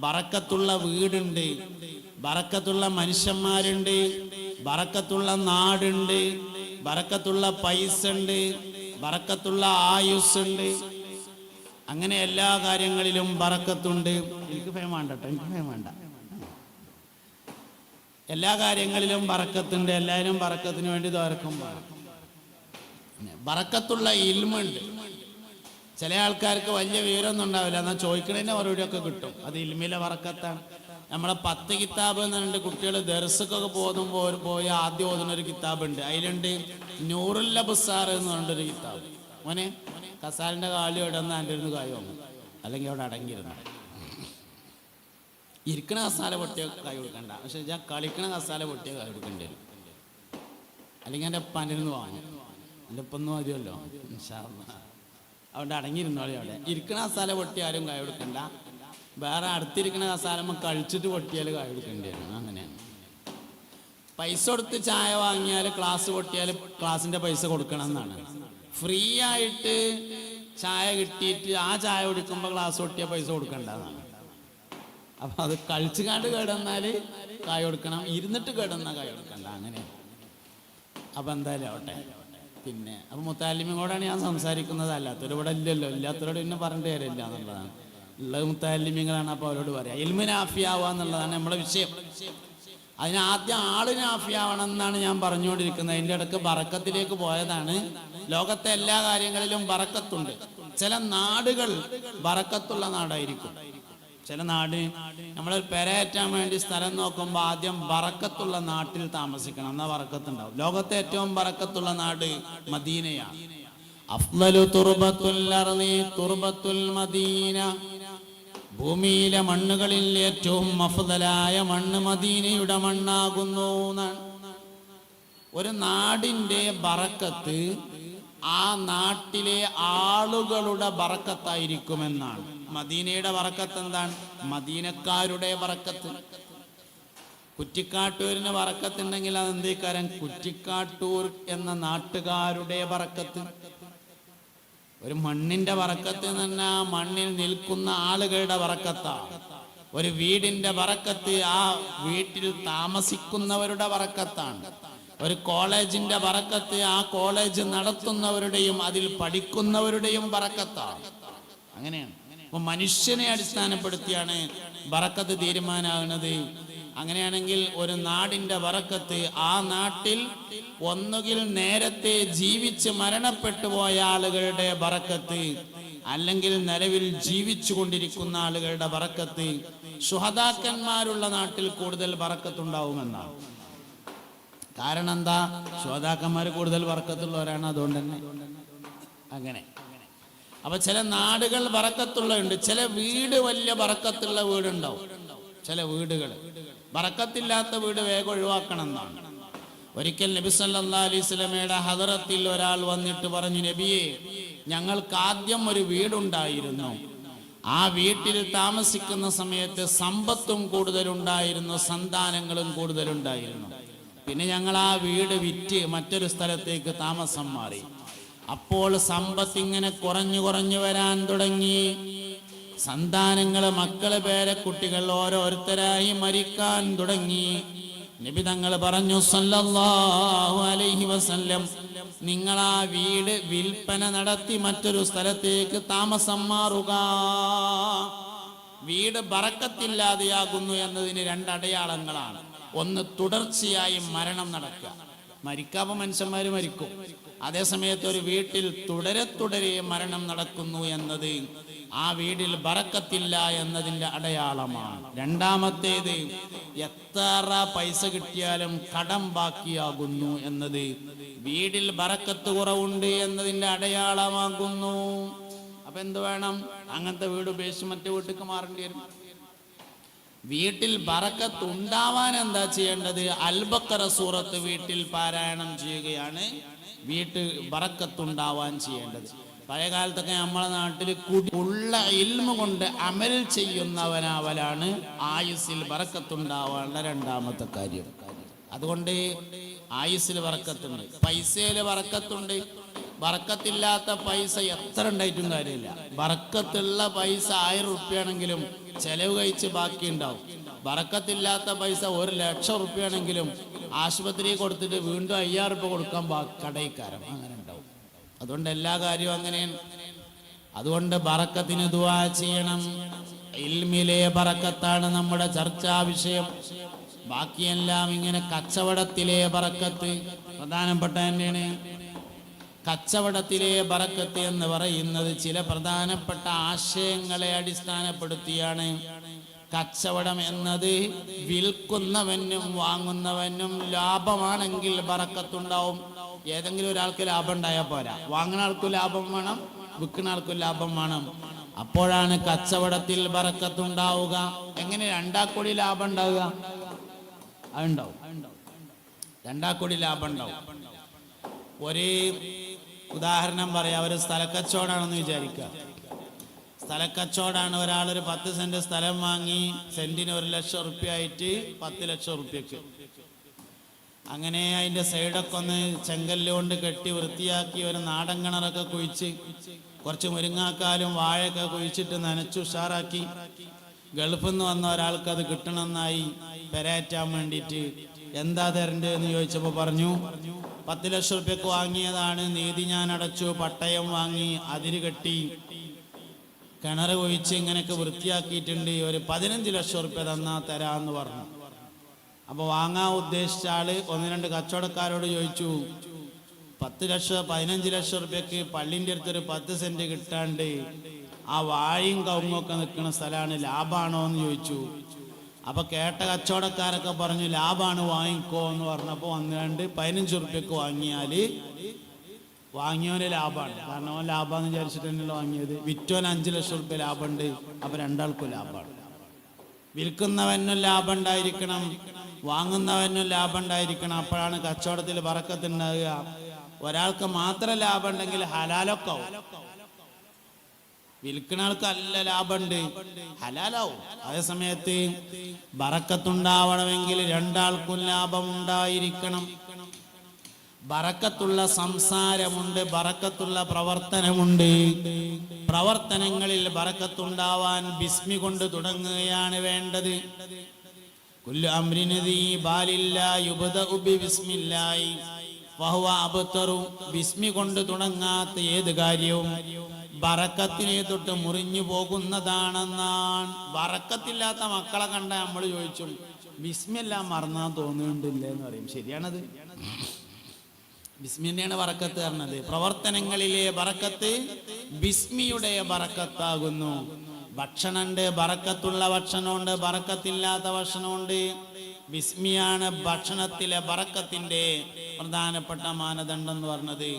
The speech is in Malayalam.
ബറക്കത്തുള്ള വീടുണ്ട്, ബറക്കത്തുള്ള മനുഷ്യന്മാരുണ്ട്, ബറക്കത്തുള്ള നാടുണ്ട്, ബറക്കത്തുള്ള പൈസ ഉണ്ട്, ബറക്കത്തുള്ള ആയുസ്സുണ്ട്. അങ്ങനെ എല്ലാ കാര്യങ്ങളിലും ബറക്കത്തുണ്ട്. എനിക്ക് ഭയം വേണ്ട കേട്ടോ, എനിക്ക് ഭയം വേണ്ട. എല്ലാ കാര്യങ്ങളിലും ബറക്കത്തുണ്ട്. എല്ലാവരും ബറക്കത്തിന് വേണ്ടി ദ്വാരക്കുമ്പോൾ ബറക്കത്തുള്ള ഇൽമുണ്ട്. ചില ആൾക്കാർക്ക് വലിയ വിവരമൊന്നും ഉണ്ടാവില്ല, എന്നാൽ ചോദിക്കണതിൻ്റെ മറുപടിയൊക്കെ കിട്ടും. അത് ഇൽമിലെ ബറക്കത്താണ്. നമ്മളെ 10 കിതാബ് എന്നുണ്ട്. കുട്ടികൾ ദർസക്കൊക്കെ പോയി ആദ്യം ഓതുന്നൊരു കിതാബുണ്ട്. അതിലുണ്ട് നൂറുൽ അബ്സാർ എന്ന് പറഞ്ഞൊരു കിതാബ്. മോനെ കസാലിൻ്റെ കാലി ഇടുന്ന എൻ്റെ ഇരുന്ന് കായ് വാങ്ങും, അല്ലെങ്കിൽ അവിടെ അടങ്ങിയിരുന്നു. ഇരിക്കണ കസാല പൊട്ടിയ കായ് കൊടുക്കണ്ട, പക്ഷെ ഞാൻ കളിക്കണ കസാല പൊട്ടിയ കായ് കൊടുക്കേണ്ടി വരും. അല്ലെങ്കിൽ എൻ്റെ ഉപ്പാൻ്റെ ഇരുന്ന് വാങ്ങും. എൻ്റെ ഉപ്പൊന്നും മതിയല്ലോ, അവിടെ അടങ്ങിയിരുന്നോളി. അവിടെ ഇരിക്കണ കസാല പൊട്ടി ആരും കായ് കൊടുക്കണ്ട. വേറെ അടുത്തിരിക്കണ കസാലമ്മ കഴിച്ചിട്ട് പൊട്ടിയാൽ കായ് കൊടുക്കേണ്ടി വരും. അങ്ങനെയാണ്. പൈസ കൊടുത്ത് ചായ വാങ്ങിയാൽ ക്ലാസ് പൊട്ടിയാൽ ക്ലാസ്സിൻ്റെ പൈസ കൊടുക്കണം എന്നാണ്. ഫ്രീ ആയിട്ട് ചായ കിട്ടിയിട്ട് ആ ചായ കുടിക്കുമ്പോൾ ക്ലാസ് പൊട്ടിയ പൈസ കൊടുക്കണ്ടെന്നാണ്. അപ്പം അത് കഴിച്ചുകാണ്ട് കേടന്നാൽ കായ് കൊടുക്കണം, ഇരുന്നിട്ട് കേടന്നാൽ കായ് കൊടുക്കണ്ട. അങ്ങനെ അപ്പം എന്തായാലും ആവട്ടെ. പിന്നെ അപ്പം മുത്താലിമിയോടാണ് ഞാൻ സംസാരിക്കുന്നത്. അല്ലാത്തവരോട് ഇവിടെ ഇല്ലല്ലോ, ഇല്ലാത്തവരോട് പിന്നെ പറഞ്ഞിട്ട് കാര്യമില്ല എന്നുള്ളതാണ്. ഉള്ളത് മുത്താലിമിങ്ങളാണ്. അപ്പോൾ അവരോട് പറയാം ഇൽമു നാഫിയാവുക എന്നുള്ളതാണ് നമ്മുടെ വിഷയം. അതിനാദ്യം ആള് നാഫിയാവണം എന്നാണ് ഞാൻ പറഞ്ഞുകൊണ്ടിരിക്കുന്നത്. അതിൻ്റെ ഇടയ്ക്ക് ബറക്കത്തിലേക്ക് പോയതാണ്. ലോകത്തെ എല്ലാ കാര്യങ്ങളിലും ബറക്കത്തുണ്ട്. ചില നാടുകൾ ബറക്കത്തുള്ള നാടായിരിക്കും. ചില നാട് നമ്മളൊരു പെരയേറ്റാൻ വേണ്ടി സ്ഥലം നോക്കുമ്പോൾ ആദ്യം ബറക്കത്തുള്ള നാട്ടിൽ താമസിക്കണം, എന്നാൽ ബറക്കത്തുണ്ടാവും. ലോകത്തെ ഏറ്റവും ബറക്കത്തുള്ള നാട് മദീനയാണ്. അഫ്ളലു തുർബത്തുൽ അർളി തുർബത്തുൽ മദീന. ഭൂമിയിലെ മണ്ണുകളിൽ ഏറ്റവും അഫ്ളലായ മണ്ണ് മദീനയുടെ മണ്ണാകുന്നു. ഒരു നാടിൻ്റെ ബറക്കത്ത് ആ നാട്ടിലെ ആളുകളുടെ ബറക്കത്തായിരിക്കുമെന്നാണ്. മദീനയുടെ ബറക്കത്ത് എന്താണ്? മദീനക്കാരുടെ ബറക്കത്ത്. കുറ്റിക്കാട്ടൂരിന് ബറക്കത്തുണ്ടെങ്കിൽ അതെന്തേക്കാരം? കുറ്റിക്കാട്ടൂർ എന്ന നാട്ടുകാരുടെ ബറക്കത്ത്. ഒരു മണ്ണിന്റെ ബറക്കത്ത് എന്ന് പറഞ്ഞാൽ മണ്ണിൽ നിൽക്കുന്ന ആളുകളുടെ ബറക്കത്താണ്. ഒരു വീടിന്റെ ബറക്കത്ത് ആ വീട്ടിൽ താമസിക്കുന്നവരുടെ ബറക്കത്താണ്. ഒരു കോളേജിന്റെ ബറക്കത്ത് ആ കോളേജ് നടത്തുന്നവരുടെയും അതിൽ പഠിക്കുന്നവരുടെയും ബറക്കത്താണ്. അങ്ങനെയാണ്. അപ്പൊ മനുഷ്യനെ അടിസ്ഥാനപ്പെടുത്തിയാണ് ബറക്കത്ത് തീരുമാനമാകുന്നത്. അങ്ങനെയാണെങ്കിൽ ഒരു നാടിന്റെ ബറക്കത്ത് ആ നാട്ടിൽ ഒന്നുകിൽ നേരത്തെ ജീവിച്ച് മരണപ്പെട്ടു പോയ ആളുകളുടെ ബറക്കത്ത്, അല്ലെങ്കിൽ നിലവിൽ ജീവിച്ചു കൊണ്ടിരിക്കുന്ന ആളുകളുടെ ബറക്കത്ത്. ശുഹദാക്കന്മാരുള്ള നാട്ടിൽ കൂടുതൽ ബറക്കത്തുണ്ടാവുമെന്നാണ്. കാരണം എന്താ? ശുഹദാക്കന്മാർ കൂടുതൽ ബറക്കത്തുള്ളവരാണ്, അതുകൊണ്ട് തന്നെ. അങ്ങനെ അപ്പൊ ചില നാടുകൾ ബറക്കത്തുള്ളതുണ്ട്. ചില വീട് വലിയ ബറക്കത്തുള്ള വീടുണ്ടാവും. ചില വീടുകൾ ബറക്കത്തില്ലാത്ത വീട് വേഗം ഒഴിവാക്കണം എന്നാണ്. ഒരിക്കൽ നബി സല്ലല്ലാഹു അലൈഹി വസല്ലമയുടെ ഹദറത്തിൽ ഒരാൾ വന്നിട്ട് പറഞ്ഞു, നബിയെ, ഞങ്ങൾക്ക് ആദ്യം ഒരു വീടുണ്ടായിരുന്നു. ആ വീട്ടിൽ താമസിക്കുന്ന സമയത്ത് സമ്പത്തും കൂടുതലുണ്ടായിരുന്നു, സന്താനങ്ങളും കൂടുതലുണ്ടായിരുന്നു. പിന്നെ ഞങ്ങൾ ആ വീട് വിറ്റ് മറ്റൊരു സ്ഥലത്തേക്ക് താമസം മാറി. അപ്പോൾ സമ്പത്ത് ഇങ്ങനെ കുറഞ്ഞു വരാൻ തുടങ്ങി. സന്താനങ്ങള്, മക്കള്, പേരക്കുട്ടികൾ ഓരോരുത്തരായി മരിക്കാൻ തുടങ്ങി. നബി തങ്ങൾ പറഞ്ഞു സല്ലല്ലാഹു അലൈഹി വസല്ലം, നിങ്ങൾ ആ വീട് വിൽപ്പന നടത്തി മറ്റൊരു സ്ഥലത്തേക്ക് താമസം മാറുക. വീട് ബറക്കത്തില്ലാതെയാകുന്നു എന്നതിന് 2 അടയാളങ്ങളാണ്. ഒന്ന്, തുടർച്ചയായി മരണം നടക്കുക. മരിക്കാവുന്ന മനുഷ്യന്മാര് മരിക്കും. അതേസമയത്ത് ഒരു വീട്ടിൽ തുടരെ മരണം നടക്കുന്നു എന്നത് ആ വീടിൽ ബറക്കത്തില്ല എന്നതിൻ്റെ അടയാളമാണ്. രണ്ടാമത്തേത്, എത്ര പൈസ കിട്ടിയാലും കടം ബാക്കിയാകുന്നു എന്നത് വീടിൽ ബറക്കത്ത് കുറവുണ്ട് എന്നതിൻ്റെ അടയാളമാകുന്നു. അപ്പൊ എന്ത് വേണം? അങ്ങനത്തെ വീട് ഉപേക്ഷിച്ച് മറ്റേ വീട്ടിലേക്ക് മാറേണ്ടി വരും. വീട്ടിൽ ബറക്കത്ത് ഉണ്ടാവാൻ എന്താ ചെയ്യേണ്ടത്? അൽ-ബഖറ സൂറത്ത് വീട്ടിൽ പാരായണം ചെയ്യുകയാണ് വീട്ടിൽ ബറക്കത്തുണ്ടാവാൻ ചെയ്യേണ്ടത്. പഴയ കാലത്തൊക്കെ നമ്മളെ നാട്ടിൽ ഉള്ള ഇൽമ കൊണ്ട് അമൽ ചെയ്യുന്നവനാവലാണ് ആയുസ്സിൽ ബറക്കത്തുണ്ടാവാനുള്ള 2ാമത്തെ കാര്യം. അതുകൊണ്ട് ആയുസ്സിൽ ബറക്കത്തുണ്ട്, പൈസയിൽ ബറക്കത്തുണ്ട്, ബറക്കത്തില്ലാത്ത പൈസ എത്ര ഉണ്ടായിട്ടും കാര്യമില്ല. ബറക്കത്തുള്ള പൈസ 1000 റുപ്യാണെങ്കിലും ചെലവ് കഴിച്ച് ബാക്കി ഉണ്ടാവും. ബറക്കത്തില്ലാത്ത പൈസ 1,00,000 റുപ്യാണെങ്കിലും ആശുപത്രി കൊടുത്തിട്ട് വീണ്ടും 5000 റുപ്യ കൊടുക്കാൻ കടയിക്കാരം അങ്ങനെ ഉണ്ടാവും. അതുകൊണ്ട് എല്ലാ കാര്യവും അങ്ങനെയാണ്. അതുകൊണ്ട് ബറക്കത്തിന് ദുആ ചെയ്യണം. ഇൽമിലെ ബറക്കത്താണ് നമ്മുടെ ചർച്ചാ വിഷയം. ബാക്കിയെല്ലാം ഇങ്ങനെ കച്ചവടത്തിലെ ബറക്കത്ത് പ്രധാനപ്പെട്ട തന്നെയാണ്. കച്ചവടത്തിലെ ബറക്കത്ത് എന്ന് പറയുന്നത് ചില പ്രധാനപ്പെട്ട ആശയങ്ങളെ അടിസ്ഥാനപ്പെടുത്തിയാണ്. കച്ചവടം എന്നത് വിൽക്കുന്നവനും വാങ്ങുന്നവനും ലാഭമാണെങ്കിൽ ബറക്കത്തുണ്ടാവും. ഏതെങ്കിലും ഒരാൾക്ക് ലാഭം ഉണ്ടായാൽ പോരാ, വാങ്ങുന്ന ആൾക്കും ലാഭം വേണം, വിൽക്കുന്ന ആൾക്കും ലാഭം വേണം. അപ്പോഴാണ് കച്ചവടത്തിൽ ബറക്കത്തുണ്ടാവുക. എങ്ങനെ 2 കോടി ലാഭം ഉണ്ടാവുക? അതുണ്ടാവും, 2 കോടി ലാഭം ഉണ്ടാവും. ഒരേ ഉദാഹരണം പറയാം. ഒരു സ്ഥലക്കച്ചവടമാണെന്ന് വിചാരിക്കുക. സ്ഥലക്കച്ചവടമാണ്. ഒരാളൊരു 10 സെന്റ് സ്ഥലം വാങ്ങി സെന്റിന് 1,00,000 റുപ്യ ആയിട്ട് 10 ലക്ഷം റുപ്യക്ക്. അങ്ങനെ അതിൻ്റെ സൈഡൊക്കെ ഒന്ന് ചെങ്കല്ല് കൊണ്ട് കെട്ടി വൃത്തിയാക്കി ഒരു നാടൻ കിണറൊക്കെ കുഴിച്ച് കുറച്ച് മുരിങ്ങാക്കാലും വാഴയൊക്കെ കുഴിച്ചിട്ട് നനച്ചു ഉഷാറാക്കി. ഗൾഫിൽ നിന്ന് വന്ന ഒരാൾക്ക് അത് കിട്ടണമെന്നായി പെരേറ്റാൻ വേണ്ടിയിട്ട് എന്താ തരണ്ടേ എന്ന് ചോദിച്ചപ്പോൾ പറഞ്ഞു 10 ലക്ഷം റുപ്യക്ക് വാങ്ങിയതാണ്, നീതി ഞാൻ അടച്ചു, പട്ടയം വാങ്ങി, അതിര് കെട്ടി, കിണർ കുഴിച്ച് ഇങ്ങനെയൊക്കെ വൃത്തിയാക്കിയിട്ടുണ്ട്, ഒരു 15 ലക്ഷം റുപ്യ തന്നാ തരാന്ന് പറഞ്ഞു. അപ്പോൾ വാങ്ങാൻ ഉദ്ദേശിച്ച ആള് 1-2 കച്ചവടക്കാരോട് ചോദിച്ചു, 15 ലക്ഷം റുപ്യക്ക് പള്ളിൻ്റെ അടുത്തൊരു 10 സെന്റ് കിട്ടാണ്ട് ആ വാഴയും കവുങ്ങൊക്കെ നിൽക്കുന്ന സ്ഥലമാണ്, ലാഭാണോ എന്ന് ചോദിച്ചു. അപ്പൊ കേട്ട കച്ചവടക്കാരൊക്കെ പറഞ്ഞു ലാഭാണ്, വാങ്ങിക്കോ എന്ന് പറഞ്ഞപ്പോൾ 15 റുപ്യക്ക് വാങ്ങിയാല് വാങ്ങിയോന് ലാഭമാണ്. കാരണം അവൻ ലാഭമെന്ന് വിചാരിച്ചിട്ട് തന്നെയല്ലോ വാങ്ങിയത്. വിറ്റോന് 5 ലക്ഷം റുപ്യ ലാഭമുണ്ട്. അപ്പൊ 2 ആൾക്കും ലാഭമാണ്. വിൽക്കുന്നവനും ലാഭം ഉണ്ടായിരിക്കണം, വാങ്ങുന്നവനും ലാഭം ഉണ്ടായിരിക്കണം. അപ്പോഴാണ് കച്ചവടത്തിൽ ബറക്കത്തുണ്ടാകുക. ഒരാൾക്ക് മാത്രം ലാഭം ഉണ്ടെങ്കിൽ ഹലാലൊക്കെ ആവും. വിൽക്കുന്ന ആൾക്ക് നല്ല ലാഭമുണ്ട്, ഹലാലാവും. അതേ സമയത്ത് ബറക്കത്തുണ്ടാവണമെങ്കിൽ 2 ആൾക്കും ലാഭം ഉണ്ടായിരിക്കണം. ബറക്കത്തുള്ള സംസാരമുണ്ട്, ബറക്കത്തുള്ള പ്രവർത്തനമുണ്ട്. പ്രവർത്തനങ്ങളിൽ ബറക്കത്തുണ്ടാവാൻ ബിസ്മി കൊണ്ട് തുടങ്ങുകയാണ് വേണ്ടത്. കുല്ലു അംരിൻ ദീ ബാലില്ലാ യുബ്ദഉ ബിസ്മില്ലാഹി ഫഹുവ അബ്തറു. ബിസ്മി കൊണ്ട് തുടങ്ങാത്ത ഏത് കാര്യവും ബറക്കത്തിനെ തൊട്ട് മുറിഞ്ഞു പോകുന്നതാണെന്നാണ്. ബറക്കത്തില്ലാത്ത മക്കളെ കണ്ട നമ്മൾ ചോദിച്ചു ബിസ്മിയെല്ലാം മറന്നാൻ തോന്നുന്നുണ്ടില്ലേ എന്ന് പറയും. ശരിയാണത്. ബിസ്മി തന്നെയാണ് ബറക്കത്ത് പറഞ്ഞത്. പ്രവർത്തനങ്ങളിലെ ബറക്കത്ത് ബിസ്മിയുടെ ബറക്കത്താകുന്നു. ഭക്ഷണമുണ്ട്, ബറക്കത്തുള്ള ഭക്ഷണമുണ്ട്, ബറക്കത്തില്ലാത്ത ഭക്ഷണമുണ്ട്. ബിസ്മിയാണ് ഭക്ഷണത്തിലെ ബറക്കത്തിന്റെ പ്രധാനപ്പെട്ട മാനദണ്ഡം എന്ന് പറഞ്ഞത്.